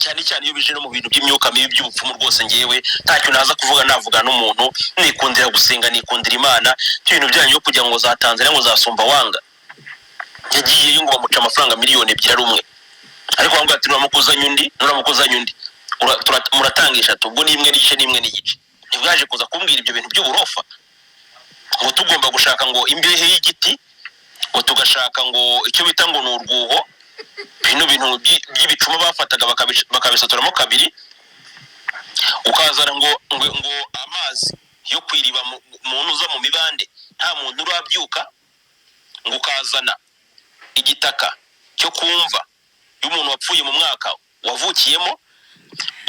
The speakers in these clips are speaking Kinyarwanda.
cyane cyane iyo bije no mu bintu by'imyuka mibi by'ubupfumu rwose ngewe ntacyo naza kuvuga navuga n'umuntu nikundira gusenga nikundira Imana ibintu byanyu yo kujya ngo za Tanzania ngo zasumba wanga yagiye ngo bamuca amafaranga miliyoni 2 ari umwe ariko wangu ati nuramukuzanya undi muratangisha tubwo nimwe n'igice ntibwaje kuza kumbwira ibyo bintu by'uburofa ngo tugomba gushaka ngo imbehe y'igiti ngo tugashaka ngo icyo bita ngo n'urwuho bintu by'ibicuma bafataga bakabisaturamo kabiri ukazana ngo amazi yo kwiriba muntu uza mu mibande nta muntu urabyuka ngo ukazana igitaka cyo kumva y'umuntu wapfuye mu mwaka wavukiyemo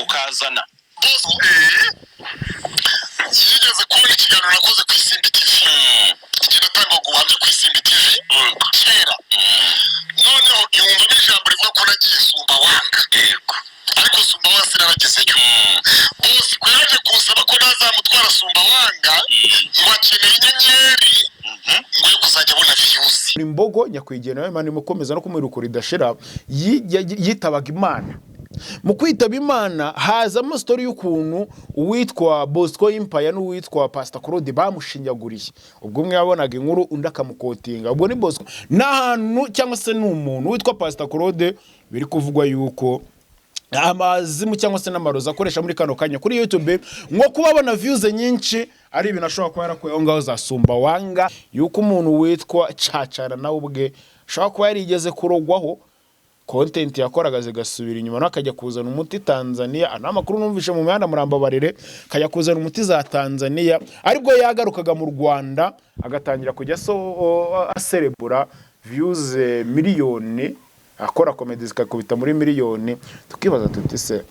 ukazana yigeze kubona ikiganiro nakoze ku Isimbi TV kiratanga ngo wanje ku Isimbi TV kera noneho yumva n'ijambo rivuga ko nagiye sumba wanga ariko sumba wanga sinabagezeyo bose kwaje kusaba ko nazamutwara sumba wanga ngo akeneye inyenyeri ngo yo kuzajya abona views Imbogo nyakwigena Imana imukomeza no kumwirukura idashira yitabaga Imana mu kwitaba Imana hazamo story y'ukuntu uwitwa Bosco Empire n'uwitwa Pastor Claude bamushinyaguriye ubwo umwe yabonaga inkuru undi akamukotinga ubwo ni Bosco n'ahantu cyangwa se n'umuntu witwa Pastor Claude biri kuvugwa yuko amazimu cyangwa se n'amaroza akoresha muri kano kanya kuri YouTube ngo kubabona views nyinshi ari ibintu ashobora kuba yarakuyeho ngaho zasumba wanga yuko umuntu witwa Cacara nawe ubwe ashobora kuba yarigeze kurogwaho content yakoraga zigasubira inyuma nakajya kuzana umuti Tanzania anamakuru numvishe mu mihanda murambabarire kajya kuzana umuti za Tanzania aribwo yagarukaga mu Rwanda agatangira kujya aserebura views miliyoni akora comedy zikakubita muri miliyoni tukibaza tuti se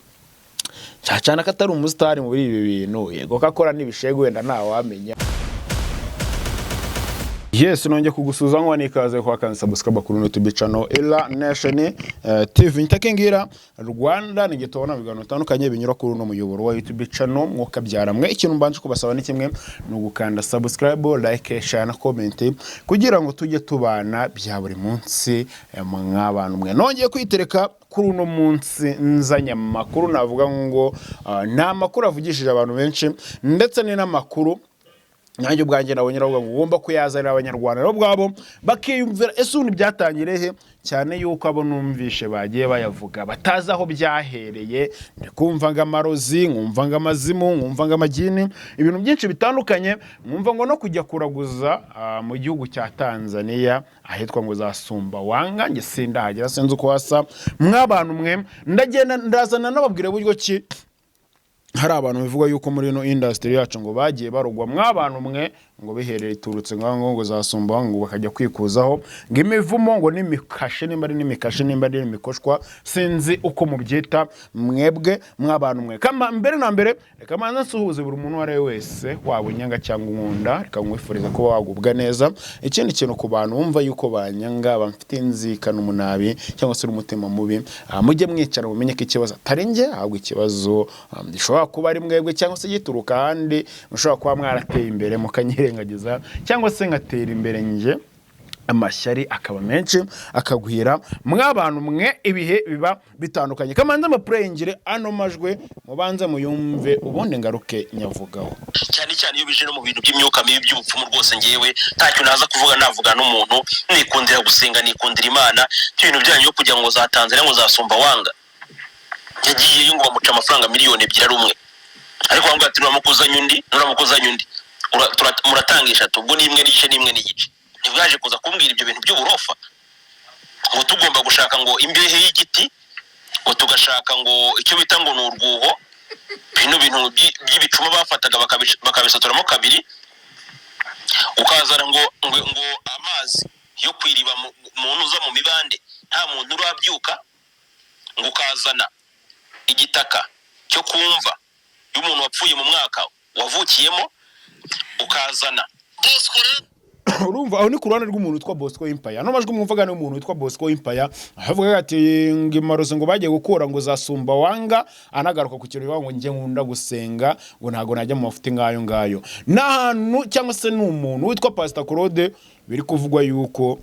Cacana katari umustar muri ibi bintu yego kakora nibishego wenda ntawe wamenya. Yes, nonje kugusuza ngo nikaze kwa kan subscribe kuri YouTube channel Ella Nation TV ntakengira Rwanda nigitona bigano tandukanye binyura kuri no muyoboro wa YouTube channel mwoka byaramwe ikintu mbanje kubasaba ni kimwe no gukanda subscribe like share na comment kugira ngo tujye tubana bya buri munsi mw'abantu mwe nonje kwitereka kuri uno munsi nzanya makuru navuga ngo nta makuru avugishije abantu benshi ndetse ni namakuru nanjye ubwanjye nabonye ravuga ngo ugomba kuyazanira abanyarwanda rero bwabo bakiyumvira esuni byatangirehe cyane yuko abo numvishe bagiye bayavuga bataza aho byahereye ndikumva nga marozi nkumva nga mazimu nkumva nga magini ibintu byinshi bitandukanye nkumva ngo no kujya kuraguza mu gihugu cya Tanzania ahitwa ngo zasumba wanga nge sindahagera senze uko hasa mw'abantu mwe ndagenda ndazana nababwire buryo ki hari abantu bivuga yuko muri no industry yacu ngo bagiye barogwa mw'abantu mwe ngo biherere iturutse ngo zasumba ngo bakajya kwikuzaho ngo imivumo ngo nimikashe nimba ari nimikashe nimba ari nimikoshwa sinzi uko mubyita mwebwe mw'abantu mwe kama mbere na mbere reka manza nsuhuze buri muntu wari wese wabunyanga cyangwa nkunda reka mwifuriza ko wagubwa neza ikindi kintu ku bantu bumva yuko banyanga bamfite inzikana umunabi cyangwa se umutima mubi mujye mwicara mumenye ko ikibazo atarenge ahubwo ikibazo gishobora kuba ari mwebwe cyangwa se gituruka handi mushobora kuba mwarateye imbere mukanyirengagiza cyangwa se ngatera imbere nje amashyari akaba menshi akagwira mw'abantu mwe ibihe biba bitandukanye kamanza amaprengire ano majwe mubanza muyumve ubundi ngaruke nyavugaho cyane iyo bije no mu bintu by'imyuka mibi by'ubupfumu rwose ngewe ntacyo naza kuvuga navuga n'umuntu nikundira gusenga nikundira Imana ibintu byanyu yo kujya ngo za Tanzania ngo zasumba wanga yagiye ngo bamuca amafaranga miliyoni 2 ari umwe ariko wangu ati nuramukuzanya undi muratangisha tubwo nimwe n'igice ntibwaje kuza kumbwira ibyo bintu by'uburofa ngo tugomba gushaka ngo imbehe y'igiti ngo tugashaka ngo icyo bita ngo n'urwuho bintu by'ibicuma bafataga bakabisaturamo kabiri ukazana ngo amazi yo kwiriba muntu uza mu mibande nta muntu urabyuka ngo ukazana igitaka cyo kumva y'umuntu wapfuye mu mwaka wavukiyemo ukazana urumva aho ni ku ruhande rw'umuntu witwa Bosco Empire no majwi mwumvaga ni umuntu witwa Bosco Empire avuga ati ngimaroze ngo bagiye gukora ngo zasumba wanga anagaruka ku kintu ngo nje nkunda gusenga ngo ntago najya mu mafuti ngayo n'ahantu cyangwa se n'umuntu witwa Pastor Claude biri kuvugwa yuko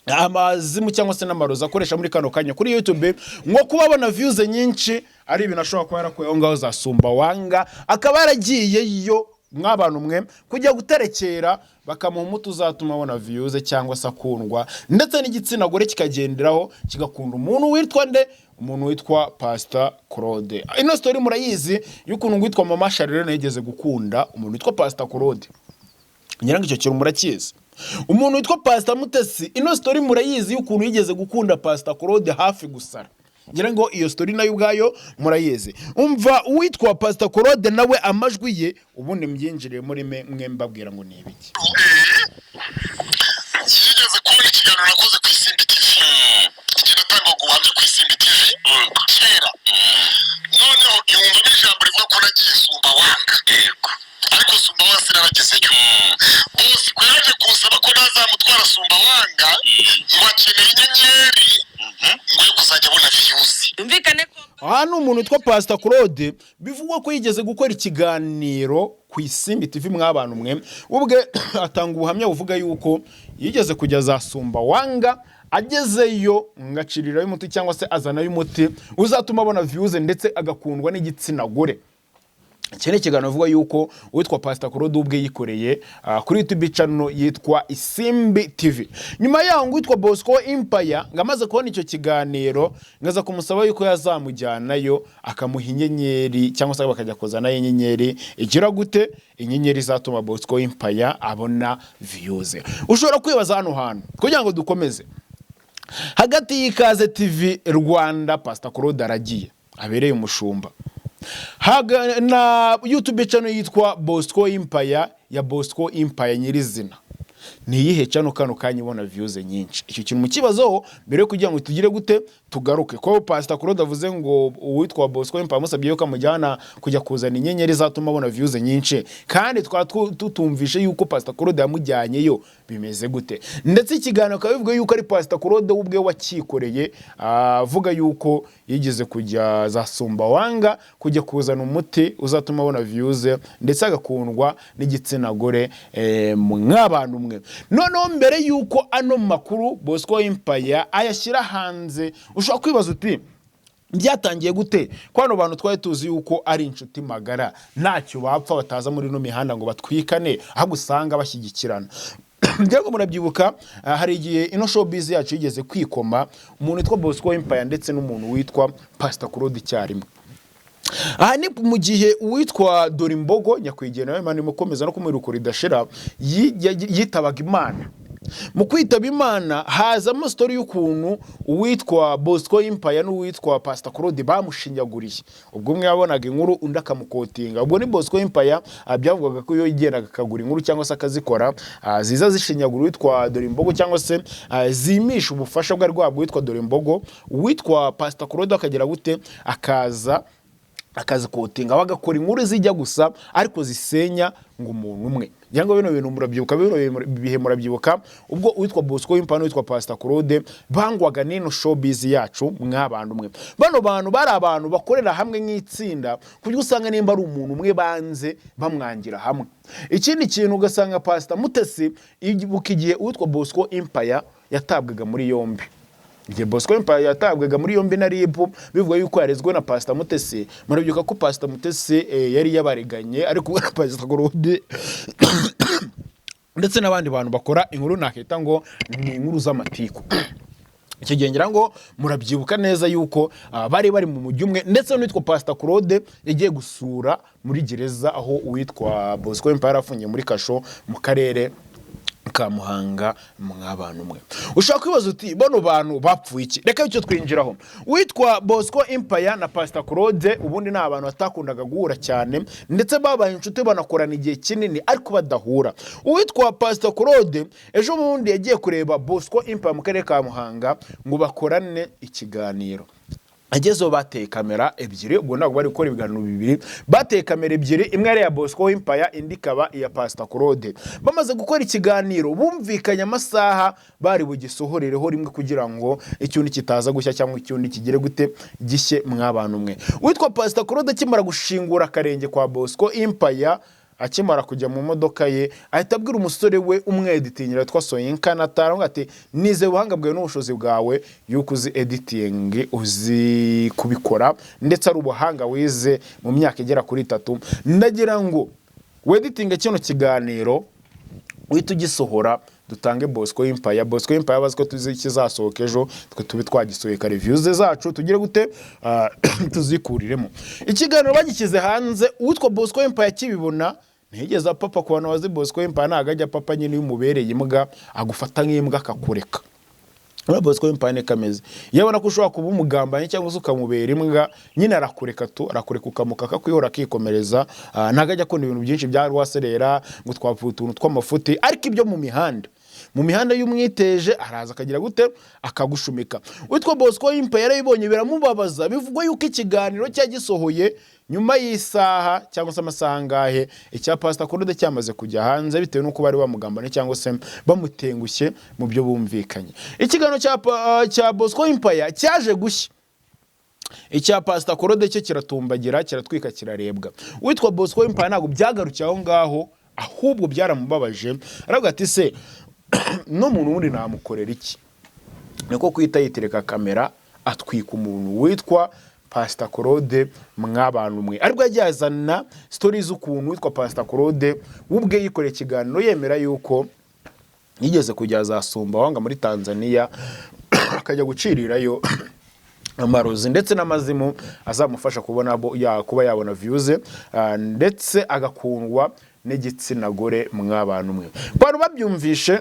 amazimu cyangwa se n'amarozi akoresha muri kano kanya kuri YouTube ngo kuba abona views nyinshi ari ibintu ashobora kuba yarakuye aho ngaho za Sumbawanga, akaba yaragiyeyo mw'abantu mwe kujya guterekera bakamuha umuti uzatuma abona views cyangwa se akundwa, ndetse n'igitsina gore kikagenderaho kigakunda umuntu witwa nde, umuntu witwa Pastor Claude. Ino story murayizi y'ukuntu witwa Mama Charlene yigeze gukunda umuntu witwa Pastor Claude. Nyirango icyo kintu murakizi. Umuntu witwa Pastor Mutesi, ino story murayizi y'ukuntu yigeze gukunda Pastor Claude hafi gusara. Ngira ngo iyo story nayo ubwayo murayizi. Umva uwitwa Pastor Claude nawe amajwi ye ubundi mbyinjiriye muri mwe mbabwira ngo ni ibiki. Yigeze kubona ikiganiro nakoze ku Isimbi TV. Kinatanga guhamya ku Isimbi TV. Kera. Noneho yumva n'ijambo rivuga ko nagiye Sumbawanga. Yego. Ariko Sumbawanga sinabagezeyo. Bose ko yaje kusaba ko nazamutwara Sumbawanga ngo akeneye inyenyeri ngo yo kuzajya abona views. Yumvikane ko Hano umuntu witwa Pastor Claude bivugwa ko yigeze gukora ikiganiro ku Isimbi TV mw'abantu mwe, ubwe atanga ubuhamya buvuga yuko yigeze kujya za Sumbawanga, agezeyo ngacirira y'umuti cyangwa se azana y'umuti uzatuma abona views ndetse agakundwa n'igitsina gore. Cyane kiganiro vuga yuko witwa Pastor Claude ubwe yikoreye kuri YouTube channel yitwa Isimbi TV. Nyuma yaho witwa Bosco Empire ngamaze kubona icyo kiganiro ngaza kumusaba yuko yazamujyanayo akamuha inyenyeri cyangwa se bakajya kozana inyenyeri igira gute, inyenyeri zatuma Bosco Empire abona views. Ushobora kwibaza hano hantu kugira ngo dukomeze hagati y'Ikaze TV Rwanda Pastor Claude aragiye abereye umushumba, haga na YouTube channel yitwa Bosco Empire ya Bosco Empire nyirizina. Ni yihe channel kano kanyibona views nyinshi? Icyo kintu mu kibazo mbere yo kugira ngo tugire gute tugaruke ko Pastor Claude avuze ngo uwitwa Bosco Empire musabye yuko amujyana kujya kuzana inyenyeri zatuma abona views nyinshi, kandi tutumvishe yuko Pastor Claude yamujyanyeyo bimeze gute. Ndetse ikiganiro kabivuga yuko ari Pastor Claude ubwe wakikoreye, avuga yuko yigeze kujya za Sumbawanga kujya kuzana umuti uzatuma abona views ndetse agakundwa n'igitsina gore mw'abantu mwe. Noneho mbere yuko ano makuru Bosco Empire ayashyira hanze, ushobora kwibaza uti byatangiye gute ko hano bantu twari tuzi yuko ari inshuti magara ntacyo bapfa bataza muri no mihanda ngo batwikane, aho gusanga bashyigikirana. Ngira murabyibuka hari igihe ino showbiz yacu yigeze kwikoma umuntu witwa Bosco Empire ndetse n'umuntu witwa Pastor Claude cyarimwe. Aha ni mu gihe uwitwa Dorimbogo nyakwigendera Imana imukomeza no kumwirukura idashira yitabaga Imana. Mu kwitaba Imana hazamo story y'ukuntu uwitwa Bosco Empire n'uwitwa Pastor Claude bamushinyaguriye. Ubwo umwe yabonaga inkuru undi akamukotinga. Ubwo ni Bosco Empire byavugaga ko iyo yigendaga akagura inkuru cyangwa se akazikora ziza zishinyagura uwitwa Dorimbogo cyangwa se zimisha ubufasha bwa rwabo witwa Dorimbogo, uwitwa Pastor Claude akagera gute akazikotinga bagakora inkuru zijya gusa ariko zisenya ngo umuntu umwe. Yango bino bintu murabyibuka, bihe murabyibuka ubwo witwa Bosco Empire witwa Pastor Claude bangwaga nino showbiz yacu mw'abantu mwe. Bano bantu bari abantu bakorera hamwe nk'itsinda kuburyo usanga nimba ari umuntu umwe banze bamwangira hamwe. Ikindi kintu ugasanga Pastor Mutesi igihe witwa Bosco Empire yatabwaga muri yombi. Igihe Bosco Empire yatabwaga muri yombi na RIB bivuga yuko yarezwe na Pastor Mutesi, murabyuka ko Pastor Mutesi yari yabareganye ariko ubwo Pastor Claude ndetse n'abandi bantu bakora inkuru nakita ngo ni inkuru z'amatiku. Icyo gihe ngira ngo murabyibuka neza yuko bari mu mujyi umwe, ndetse n'uwitwa Pastor Claude yagiye gusura muri gereza aho uwitwa Bosco Empire afungiye muri kasho mu karere ka Muhanga mw'abantu mwe. Ushaka kwibaza uti bano bantu bapfuye iki? Reka icyo twinjiraho. Witwa Bosco Empire na Pastor Claude ubundi ni abantu batakundaga guhura cyane, ndetse babaye inshuti banakorana igihe kinini ariko badahura. Uwitwa Pastor Claude ejo bundi yagiye kureba Bosco Empire mu karere ka Muhanga ngo bakorane ikiganiro. Agezo bateye kamera ebyiri, ubwo ntabwo bari gukora ibiganiro bibiri, bateye kamera ebyiri, imwe ari ya Bosco Empire indi kaba iya Pastor Claude. Bamaze gukora ikiganiro bumvikanye amasaha bari bugisohorereho rimwe kugira ngo icyundi kitaza gushya cyangwa icyundi kigire gute gishye mw'abantu mwe. Witwa Pastor Claude kimara gushingura akarenge kwa Bosco Empire akimara kujya mu modoka ye ahita abwira umusore we umweditingira witwa Soyinka Natara ati nize ubuhanga bwawe n'ubushobozi bwawe yuko uzi editing uzi kubikora ndetse ari ubuhanga wize mu myaka igera kuri 3 ndagira ngo wediting kino kiganiro uhita ugisohora dutange Bosco Empire baziko tuzi kizasohoka ejo twe tubi twagisohoka reviews zacu tugire gute tuzikuriremo ikiganiro bagikize hanze utwo Bosco Empire kibibona ntigeze papa ku bantu bazi Bosco Empire nagajya papa nyine y'umubereye imbwa agufata nk'imbwa akakureka Bosco Empire kameze yabona ko ushobora kuba umugambanye cyangwa se ukamubera imbwa nyine arakureka ukamuka akakwihora akikomereza nagajya akunda ibintu byinshi bya rwaserera ngo twapfuye utuntu tw'amafuti ariko ibyo mu mihanda y'umwiteje araza akagira gute akagushumika witwa Bosco Empire yarayibonye biramubabaza bivugwa yuko ikiganiro cyagisohoye nyuma y'isaha cyangwa se amasaha ngahe icya Pastor Claude cyamaze kujya hanze bitewe nuko bari bamugambane cyangwa se bamutengushye mu byo bumvikanye ikiganiro cya Bosco Empire cyaje gushya icya Pastor Claude cyo kiratumbagira kiratwika kirarebwa witwa Bosco Empire ntago byagarukiye aho ngaho ahubwo byaramubabaje aravuga ati se no muntu wundi namukorera iki niko kwita yitereka kamera atwika umuntu witwa Pastor Claude mwabantu mwe ariko yajyazana stories ukuntu witwa Pastor Claude ubwe yikoreye ikiganiro yemera yuko yigeze kujya zasumba wanga muri Tanzania akajya gucirirayo amarozi ndetse n'amazimu azamufasha kubona kuba yabona views ndetse agakundwa n'igitsina gore mwabantu mwe bari babyumvishe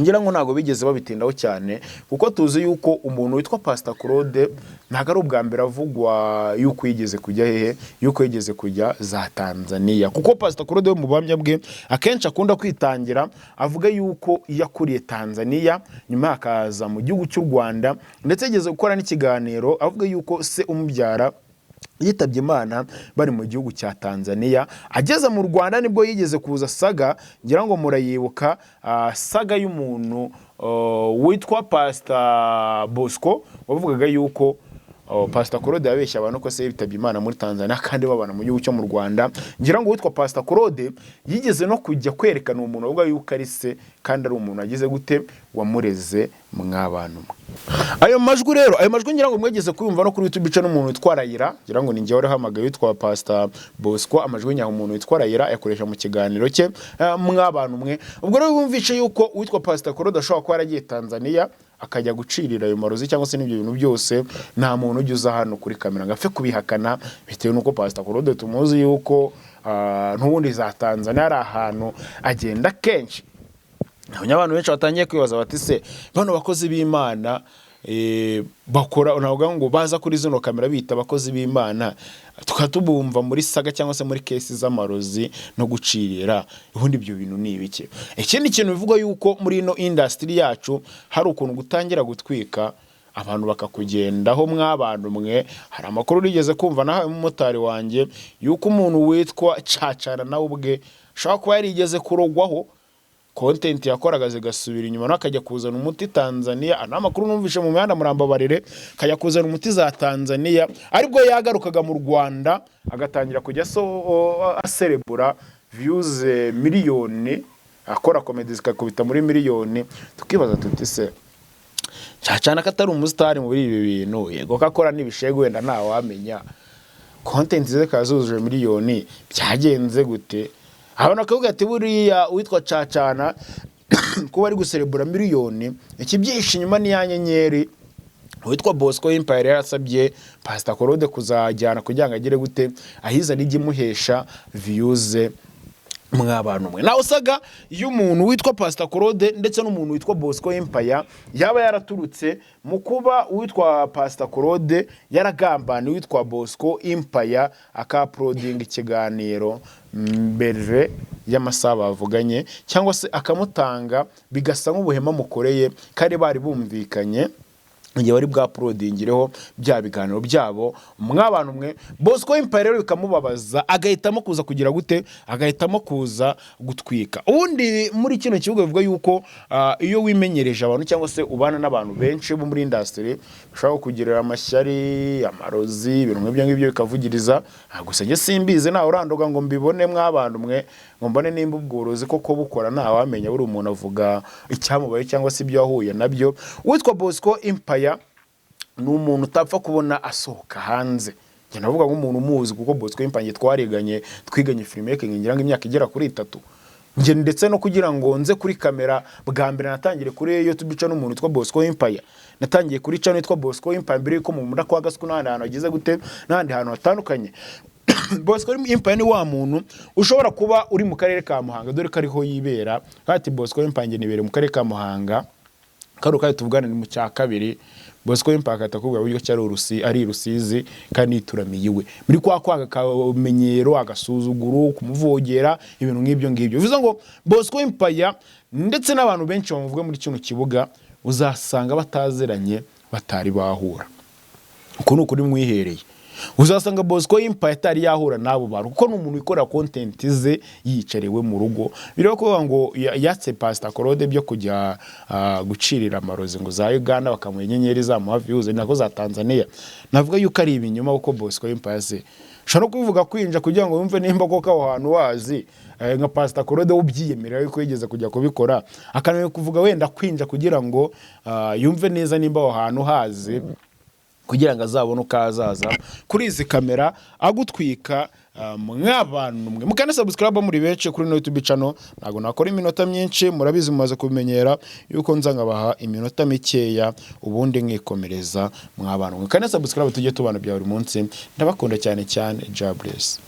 ngira ngo nago bigeze babitindaho cyane kuko tuzi yuko umuntu witwa Pastor Claude ntago ari ubwa mbere avugwa yuko yigeze kujya hehe yuko yigeze kujya za Tanzania kuko Pastor Claude mu bambya bwe akenshi akunda kwitangira avuga yuko yakuriye Tanzania nyuma akaza mu gihugu cy'u Rwanda ndetse yigeze gukora n'ikiganiro avuga yuko se umubyara yitabye Imana bari mu gihugu cya Tanzania ageze mu Rwanda nibwo yigeze kuza saga ngira ngo murayibuka saga y'umuntu witwa Pastor Bosco wavugaga yuko Pastor Claude yabeshya abantu ko se yitabye Imana muri Tanzania kandi babana mu gihugu cyo mu Rwanda ngira ngo witwa Pastor Claude yigeze no kujya kwerekana umuntu avuga yuko ari se kandi ari umuntu agize gute wamureze mwabantu ayo majwi rero ayo majwi ngira ngo mwegeze kuyumva no kuri YouTube bica n'umuntu witwarayira ngira ngo ninjye warahamagaye witwa Pastor Bosco amajwi nyaho umuntu witwarayira yakoresha mu kiganiro cye mwabantu mwe ubwo rero bumvishe yuko witwa Pastor Claude ashobora kuba yaragiye Tanzania akajya gucirira ayo marozi cyangwa se n'ibyo bintu byose nta muntu ujuza hano kuri kamera ngapfe kubihakana bitewe nuko Pastor Claude tumuzi yuko ntubundi za Tanzania ari ahantu agenda kenshi abantu benshi batangiye kwibaza bati se bano bakozi b'Imana bakora navuga ngo baza kuri zino kamera bita abakozi b'Imana tukatubumva muri saga cyangwa se muri case z'amarozi no gucirira ubundi ibyo bintu ni ibiki ikindi kintu bivuga yuko muri ino industry yacu hari ukuntu gutangira gutwika abantu bakakugendaho mwabantu mwe hari amakuru rigeze kumva naho umumotari wanjye yuko umuntu witwa Cacana nawe ubwe shaka kuba yarigeze kurogwaho content yakoraga zigasubira inyuma nakajya kuzana umuti Tanzania anamakuru numvishe mu mihanda murambabarire kajya kuzana umuti za Tanzania aribwo yagarukaga mu Rwanda agatangira kujya aserebura views miliyoni akora comedy zikakubita muri miliyoni tukibaza tuti se Cacana katari umustar muri ibi bintu yego kakora nibishego wenda nta wamenya content ze kazuzuje miliyoni byagenze gute abona kavuga ati buriya witwa Cacana kuba ari guserebura miliyoni ikibyisha inyuma ni yanyenyeri witwa Bosco Empire yarasabye Pastor Claude kuzajyana kugira ngo agire gute ahiza n'igimuhesha views mwabantu mwe naho saga y'umuntu witwa Pastor Claude ndetse n'umuntu witwa Bosco Empire yaba yaraturutse mu kuba witwa Pastor Claude yaragambana witwa Bosco Empire akauploading ikiganiro mbere y'amasaha bavuganye cyangwa se akamutanga bigasa nk'ubuhema mukoreye kari bari bumvikanye ngiye wari bwa prodingireho bya biganiro byabo mw'abantu mwe Bosco Empire rero bikamubabaza agahitamo kuza kugira gute agahitamo kuza gutwika ubundi muri kino kibuga bivuga yuko iyo wimenyereje abantu cyangwa se ubana n'abantu benshi bo muri industry ushaka kugirira amashyari amarozi ibintu nk'ibyo ngibyo bikavugiriza gusa nge simbize nawe urandoga ngo mbibone mw'abantu mwe ngo mbone nimba ubworozi koko bukora nta wamenya buri umuntu avuga icyamubaye cyangwa se ibyo yahuye nabyo witwa Bosco Empire ni umuntu utapfa kubona asohoka hanze njye navuga nk'umuntu umuzi kuko Bosco Empire twiganye filmmaking ngira ngo imyaka igera kuri 3 njye ndetse no kugira ngo nze kuri kamera bwa mbere natangire kuri YouTube channel umuntu witwa Bosco Empire natangiye kuri channel yitwa Bosco Empire mbere ko mu munda kwa Gasku n'ahandi hantu agize gute n'ahandi hantu hatandukanye Bosco Empire ni wa muntu ushobora kuba uri mu karere ka Muhanga dore ko ariho yibera kandi Bosco Empire nibere mu karere ka Muhanga karuka tuvugana ni mu cya kabiri Bosco Empire atakubwa buryo cyari ari Rusizi kandi ituramiye iwe muri kwaga kamenyero agasuzuguro kumuvogera ibintu nk'ibyo ngibyo bivuze ngo Bosco Empire ndetse n'abantu benshi bamuvuga muri kino kibuga uzasanga batazeranye batari bahura uko nuko uri mwihereye uzasanga Bosco Empire atari yahura nabo bantu kuko n'umuntu wikorera content ze yicarewe mu rugo birimo kuvuga ngo yatse Pastor Claude byo kujya gucirira amarozi ngo za Uganda bakamuha inyenyeri za views nako za Tanzania navuga yuko ari ibinyuma uko Bosco Empire se shano kuvuga kwinja kugira ngo yumve nimba koko aho hantu wazi nka Pastor Claude ubyiyemera yuko yigeze kujya kubikora akanaye kuvuga wenda kwinja kugira ngo yumve neza nimba aho hantu hazi kugira ngo azabone ukazaza kuri izi kamera agutwika mw'abantu mwe mukane subscribe muri benshi kuri YouTube channel nago nakora iminota myinshi murabizi mumaze kumenyera yuko nzanga baha iminota mikeya ubundi nkikomereza mw'abantu mwe kane subscribe tujye tubana bya buri munsi ndabakunda cyane Jobless.